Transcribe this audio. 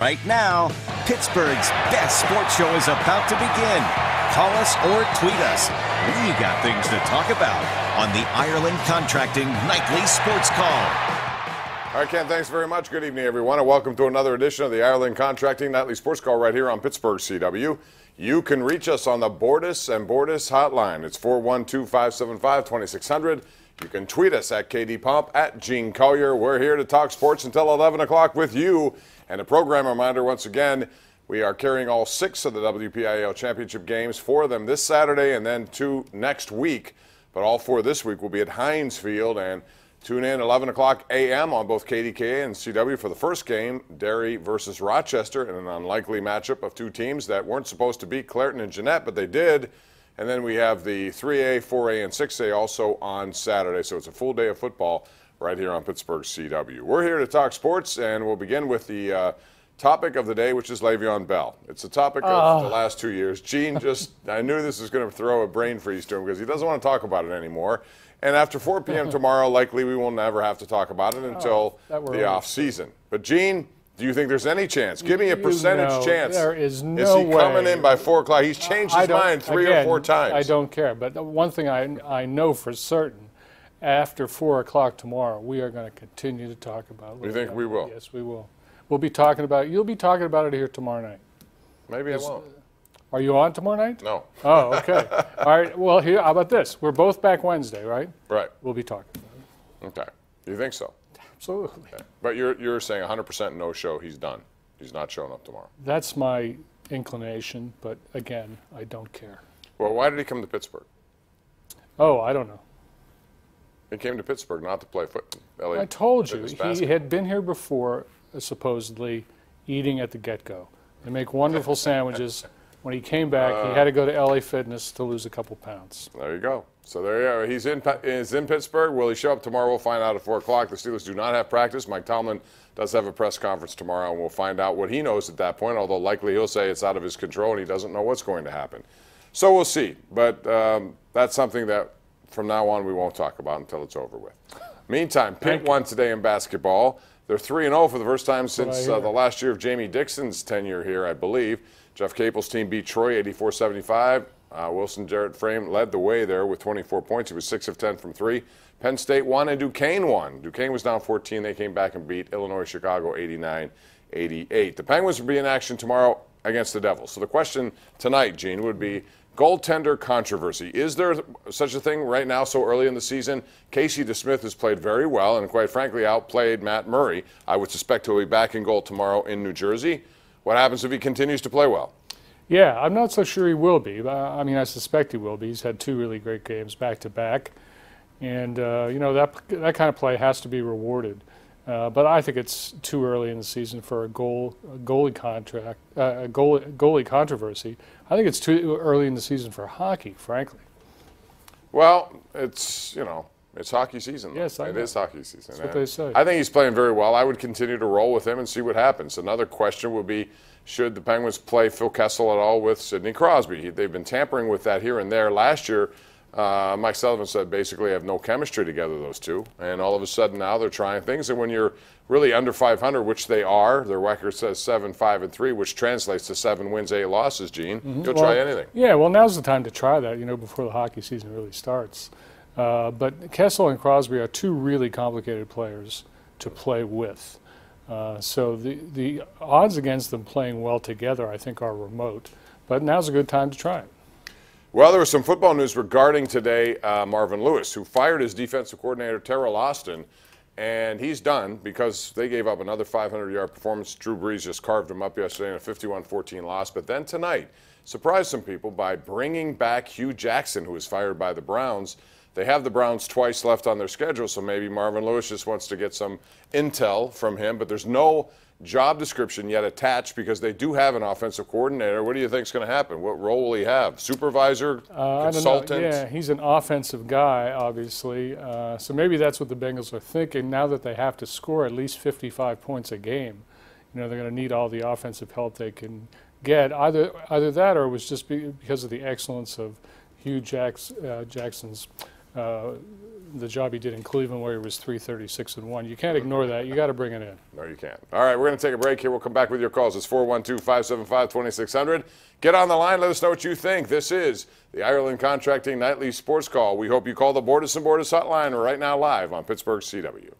Right now, Pittsburgh's best sports show is about to begin. Call us or tweet us. We got things to talk about on the Ireland Contracting Nightly Sports Call. All right, Ken, thanks very much. Good evening, everyone, and welcome to another edition of the Ireland Contracting Nightly Sports Call right here on Pittsburgh CW. You can reach us on the Bordas and Bordas hotline. It's 412-575-2600. You can tweet us at KDPomp, at Gene Collier. We're here to talk sports until 11 o'clock with you. And a program reminder, once again, we are carrying all 6 of the WPIAL championship games, 4 of them this Saturday and then 2 next week. But all 4 this week will be at Heinz Field. And tune in 11 o'clock a.m. on both KDKA and CW for the first game, Derry versus Rochester, in an unlikely matchup of 2 teams that weren't supposed to beat Clareton and Jeanette, but they did. And then we have the 3A, 4A, and 6A also on Saturday. So it's a full day of football right here on Pittsburgh CW. We're here to talk sports, and we'll begin with the topic of the day, which is Le'Veon Bell. It's a topic of the last 2 years. Gene I knew this was going to throw a brain freeze to him because he doesn't want to talk about it anymore. And after 4 p.m. tomorrow, likely we will never have to talk about it until the off season. But Gene, do you think there's any chance? Give me a percentage chance. There is no way. Is he way. coming in by 4 o'clock? He's changed his mind 3 or 4 times. I don't care. But the one thing I know for certain, after 4 o'clock tomorrow, we are going to continue to talk about it. You think we will? Yes, we will. We'll be talking about it. You'll be talking about it here tomorrow night. Maybe I won't. Are you on tomorrow night? No. Oh, okay. All right. Well, here, how about this? We're both back Wednesday, right? Right. We'll be talking about it. Okay. You think so? Absolutely. Okay. But you're saying 100% no show. He's done. He's not showing up tomorrow. That's my inclination, but again, I don't care. Well, why did he come to Pittsburgh? Oh, I don't know. He came to Pittsburgh not to play football. I told you, he had been here before, supposedly, eating at the get-go. They make wonderful sandwiches. When he came back, he had to go to LA Fitness to lose a couple pounds. There you go. So there you go. He's in Pittsburgh. Will he show up tomorrow? We'll find out at 4 o'clock. The Steelers do not have practice. Mike Tomlin does have a press conference tomorrow, and we'll find out what he knows at that point, although likely he'll say it's out of his control and he doesn't know what's going to happen. So we'll see. But that's something that from now on we won't talk about until it's over with. Meantime, Pitt won today in basketball. They're 3-0 for the first time since the last year of Jamie Dixon's tenure here, I believe. Jeff Capel's team beat Troy 84-75. Wilson Jarrett Frame led the way there with 24 points. He was 6 of 10 from 3. Penn State won and Duquesne won. Duquesne was down 14. They came back and beat Illinois Chicago 89-88. The Penguins will be in action tomorrow against the Devils. So the question tonight, Gene, would be goaltender controversy. Is there such a thing right now so early in the season? Casey DeSmith has played very well and quite frankly outplayed Matt Murray. I would suspect he'll be back in goal tomorrow in New Jersey. What happens if he continues to play well? Yeah, I'm not so sure he will be. I mean, I suspect he will be. He's had 2 really great games back-to-back. And, you know, that kind of play has to be rewarded. But I think it's too early in the season for a goalie controversy. I think it's too early in the season for hockey, frankly. Well, it's, you know, it's hockey season. Though. Yes, I know. It is hockey season. That's what they say. I think he's playing very well. I would continue to roll with him and see what happens. Another question would be, should the Penguins play Phil Kessel at all with Sidney Crosby? They've been tampering with that here and there. Last year, Mike Sullivan said basically have no chemistry together, those two. And all of a sudden now they're trying things. And when you're really under 500, which they are, their record says 7-5-3, which translates to 7 wins, 8 losses, Gene. You'll try anything. Yeah, well, now's the time to try that, you know, before the hockey season really starts. But Kessel and Crosby are 2 really complicated players to play with. So the odds against them playing well together, I think, are remote. But now's a good time to try it. Well, there was some football news regarding today Marvin Lewis, who fired his defensive coordinator, Terrell Austin, and he's done because they gave up another 500-yard performance. Drew Brees just carved him up yesterday in a 51-14 loss. But then tonight, surprised some people by bringing back Hugh Jackson, who was fired by the Browns. They have the Browns twice left on their schedule, so maybe Marvin Lewis just wants to get some intel from him. But there's no job description yet attached because they do have an offensive coordinator. What do you think is going to happen? What role will he have? Supervisor? Consultant? Yeah, he's an offensive guy, obviously. So maybe that's what the Bengals are thinking. Now that they have to score at least 55 points a game, you know, they're going to need all the offensive help they can get. Either that or it was just because of the excellence of Hugh Jackson's the job he did in Cleveland where he was 336-1. You can't ignore that. You got to bring it in. No, you can't. All right, we're going to take a break here. We'll come back with your calls. It's 412-575-2600. Get on the line. Let us know what you think. This is the Ireland Contracting Nightly Sports Call. We hope you call the Bordas & Bordas hotline right now live on Pittsburgh CW.